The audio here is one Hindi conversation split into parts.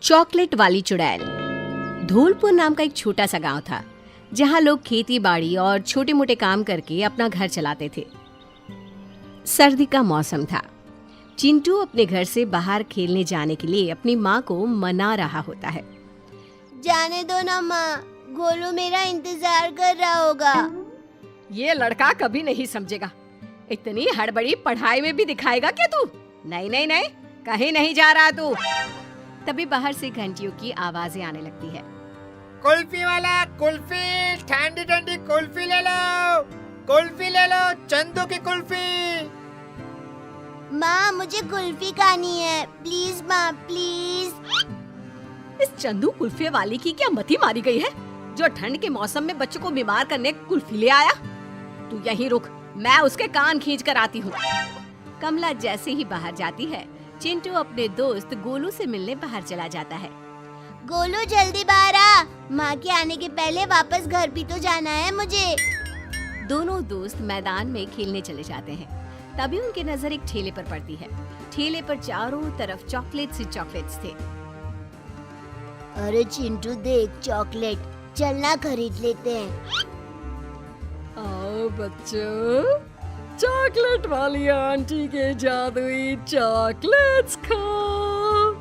चॉकलेट वाली चुड़ैल। धौलपुर नाम का एक छोटा सा गांव था जहां लोग खेती बाड़ी और छोटे मोटे काम करके अपना घर चलाते थे। सर्दी का मौसम था। चिंटू अपने घर से बाहर खेलने जाने के लिए अपनी माँ को मना रहा होता है। जाने दो ना माँ, गोलू मेरा इंतजार कर रहा होगा। ये लड़का कभी नहीं समझेगा। इतनी हड़बड़ी पढ़ाई में भी दिखाएगा क्या तू? नहीं नहीं नहीं, कहीं नहीं जा रहा तू। तभी बाहर से घंटियों की आवाजें आने लगती है। कुल्फी वाला, कुल्फी, ठंडी ठंडी कुल्फी ले लो, कुल्फी ले लो, चंदू की कुल्फी। माँ मुझे कुल्फी खानी है, प्लीज माँ प्लीज। इस चंदू कुल्फी वाली की क्या मती मारी गई है जो ठंड के मौसम में बच्चों को बीमार करने कुल्फी ले आया? तू यहीं रुक, मैं उसके कान खींच कर आती हूँ। कमला जैसे ही बाहर जाती है, चिंटू अपने दोस्त गोलू से मिलने बाहर चला जाता है। गोलू जल्दी बाहर आ, माँ के आने के पहले वापस घर भी तो जाना है मुझे। दोनों दोस्त मैदान में खेलने चले जाते हैं। तभी उनकी नजर एक ठेले पर पड़ती है। ठेले पर चारों तरफ चॉकलेट्स ही चॉकलेट्स थे। अरे चिंटू देख चॉकलेट, चलना खरीद लेते हैं। आओ बच्चों, चॉकलेट वाली आंटी के जादुई चॉकलेट्स खाओ।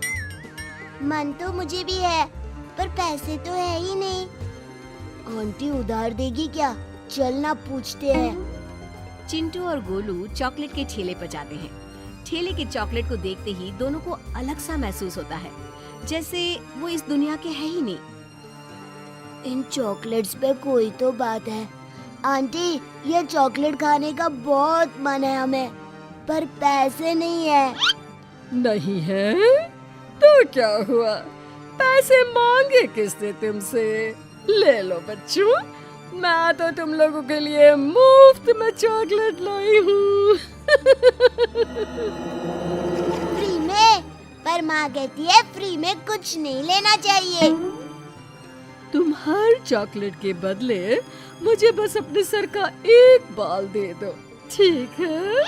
मन तो मुझे भी है, पर पैसे तो है ही नहीं। आंटी उधार देगी क्या? चलना पूछते हैं। चिंटू और गोलू चॉकलेट के ठेले पर जाते हैं। ठेले के चॉकलेट को देखते ही दोनों को अलग सा महसूस होता है, जैसे वो इस दुनिया के है ही नहीं। इन चॉकलेट्स पे कोई तो बात है। आंटी ये चॉकलेट खाने का बहुत मन है हमें, पर पैसे नहीं है। नहीं है तो क्या हुआ? पैसे मांगे किसने तुमसे? ले लो बच्चों, मैं तो तुम लोगों के लिए मुफ्त में चॉकलेट लाई हूँ। फ्री में? पर माँ कहती है फ्री में कुछ नहीं लेना चाहिए। तुम हर चॉकलेट के बदले मुझे बस अपने सर का एक बाल दे दो, ठीक है?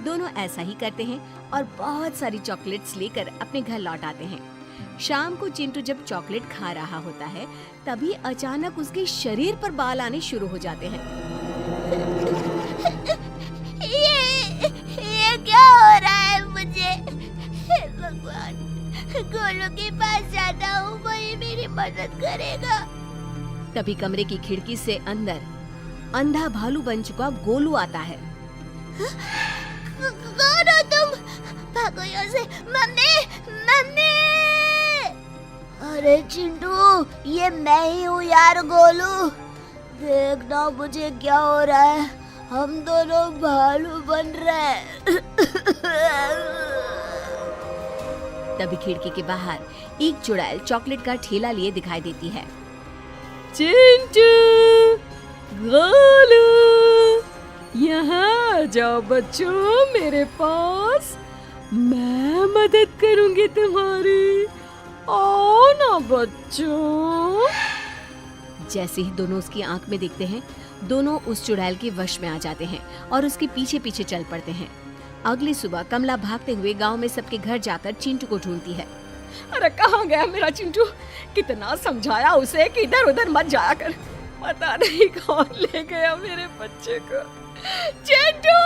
दोनों ऐसा ही करते हैं और बहुत सारी चॉकलेट्स लेकर अपने घर लौट आते हैं। शाम को चिंटू जब चॉकलेट खा रहा होता है, तभी अचानक उसके शरीर पर बाल आने शुरू हो जाते हैं। ये क्या हो रहा है मुझे? हे भगवान, गोलू के पास जाता हूँ, वही मेरी मदद करेगा। तभी कमरे की खिड़की से अंदर अंधा भालू बन चुका गोलू आता है। कौन हो तुम? भागो यहाँ से। Mummy mummy! अरे चिंटू, ये मैं ही हूँ यार गोलू। देखना मुझे क्या हो रहा है, हम दोनों भालू बन रहे हैं। तभी खिड़की के बाहर एक चुड़ैल चॉकलेट का ठेला लिए दिखाई देती है। चिंटू, गोलू, यहाँ जाओ बच्चों मेरे पास, मैं मदद करूंगी तुम्हारी। आओ ना बच्चों। जैसे ही दोनों उसकी आंख में देखते हैं, दोनों उस चुड़ैल के वश में आ जाते हैं और उसके पीछे पीछे चल पड़ते हैं। अगली सुबह कमला भागते हुए गांव में सबके घर जाकर चिंटू को ढूंढती है। अरे कहाँ गया मेरा चिंटू? कितना समझाया उसे कि इधर उधर मत जाया कर, पता नहीं कौन ले गया मेरे बच्चे को। चिंटू!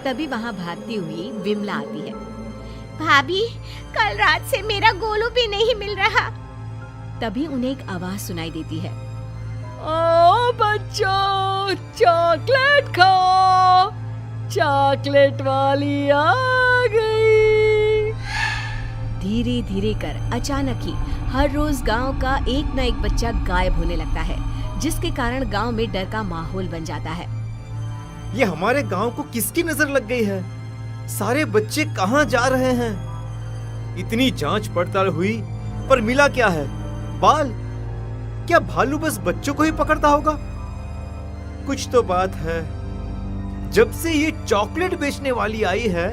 तभी वहाँ भागती हुई विमला आती है। भाभी, कल रात से मेरा गोलू भी नहीं मिल रहा। तभी उन्हें एक आवाज सुनाई देती है। ओ बच्चों, चॉकलेट खाओ, चॉकलेट वाली आ गई। धीरे धीरे कर अचानक ही हर रोज गांव का एक न एक बच्चा गायब होने लगता है, जिसके कारण गांव में डर का माहौल बन जाता है। ये हमारे गांव को किसकी नजर लग गई है? सारे बच्चे कहाँ जा रहे हैं? इतनी जांच पड़ताल हुई पर मिला क्या है? बाल? क्या भालू बस बच्चों को ही पकड़ता होगा? कुछ तो बात है। जब से ये चॉकलेट बेचने वाली आई है,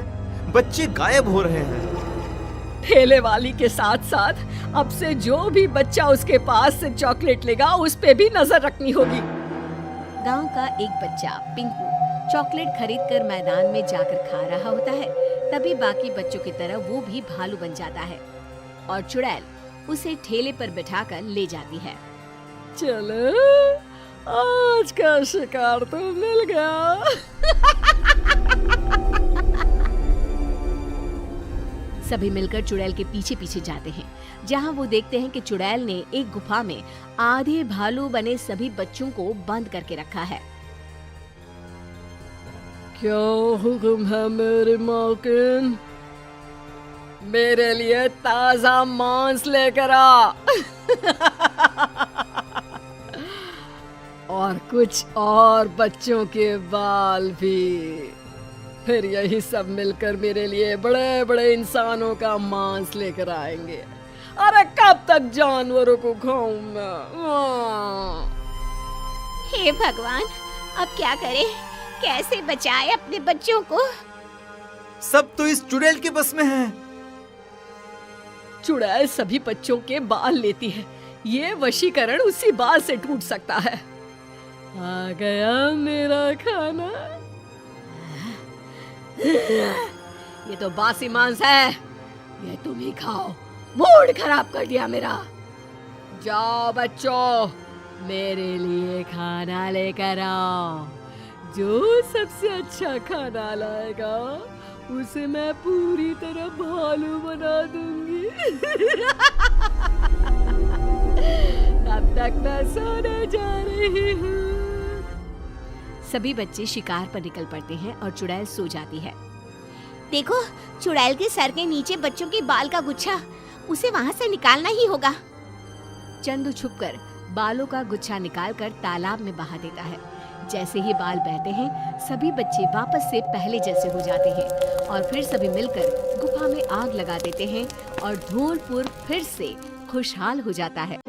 बच्चे गायब हो रहे हैं। ठेले वाली के साथ साथ अब से जो भी बच्चा उसके पास से चॉकलेट लेगा, उस पे भी नजर रखनी होगी। गांव का एक बच्चा पिंकू चॉकलेट खरीदकर मैदान में जाकर खा रहा होता है। तभी बाकी बच्चों की तरह वो भी भालू बन जाता है। और चुड़ैल उसे ठेले पर बिठाकर ले जाती है। चलो, आज का शिकार तो मिल गया। सभी मिलकर चुड़ैल के पीछे पीछे जाते हैं, जहां वो देखते हैं कि चुड़ैल ने एक गुफा में आधे भालू बने सभी बच्चों को बंद करके रखा है। क्या हुक्म है मेरे मालकिन? मेरे लिए ताजा मांस लेकर आ। और कुछ और बच्चों के बाल भी। फिर यही सब मिलकर मेरे लिए बड़े बड़े इंसानों का मांस लेकर आएंगे। अरे कब तक जानवरों को खाऊं मैं? हे भगवान, अब क्या करें? कैसे बचाए अपने बच्चों को? सब तो इस चुड़ैल के बस में है। चुड़ैल सभी बच्चों के बाल लेती है। ये वशीकरण उसी बाल से टूट सकता है। आ गया मेरा खाना। ये तो बासी मांस है, ये तुम ही खाओ। मूड खराब कर दिया मेरा। जाओ बच्चों, मेरे लिए खाना लेकर आओ। जो सबसे अच्छा खाना लाएगा उसे मैं पूरी तरह भालू बना दूंगी। तब तक मैं सोने जा रही हूँ। सभी बच्चे शिकार पर निकल पड़ते हैं और चुड़ैल सो जाती है। देखो, चुड़ैल के सर के नीचे बच्चों के बाल का गुच्छा, उसे वहाँ से निकालना ही होगा। चंदू छुपकर बालों का गुच्छा निकालकर तालाब में बहा देता है। जैसे ही बाल बहते हैं, सभी बच्चे वापस से पहले जैसे हो जाते हैं और फिर सभी मिलकर गुफा में आग लगा देते हैं और धौलपुर फिर से खुशहाल हो जाता है।